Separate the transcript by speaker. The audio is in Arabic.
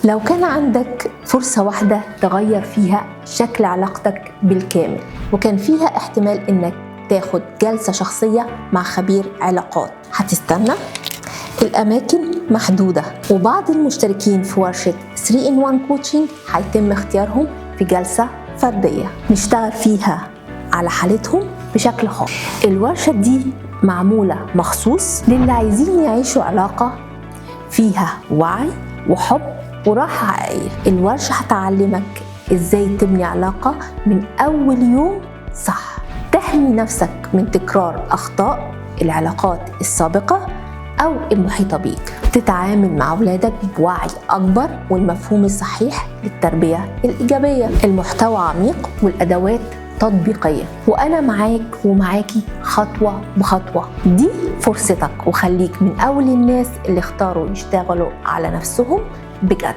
Speaker 1: لو كان عندك فرصة واحدة تغير فيها شكل علاقتك بالكامل، وكان فيها احتمال انك تاخد جلسة شخصية مع خبير علاقات، هتستنى؟ الأماكن محدودة، وبعض المشتركين في ورشة 3-in-1 كوتشنج هيتم اختيارهم في جلسة فردية نشتغل فيها على حالتهم بشكل خاص. الورشة دي معمولة مخصوص للي عايزين يعيشوا علاقة فيها وعي وحب وراحة حقيقية. الورشة هتعلمك ازاي تبني علاقة من أول يوم صح، تحمي نفسك من تكرار أخطاء العلاقات السابقة أو المحيطة بيك، تتعامل مع أولادك بوعي أكبر والمفهوم الصحيح للتربية الإيجابية. المحتوى عميق والأدوات تطبيقية، وأنا معاك ومعاكي خطوة بخطوة. دي فرصتك، وخليك من أول الناس اللي اختاروا يشتغلوا على نفسهم بجد.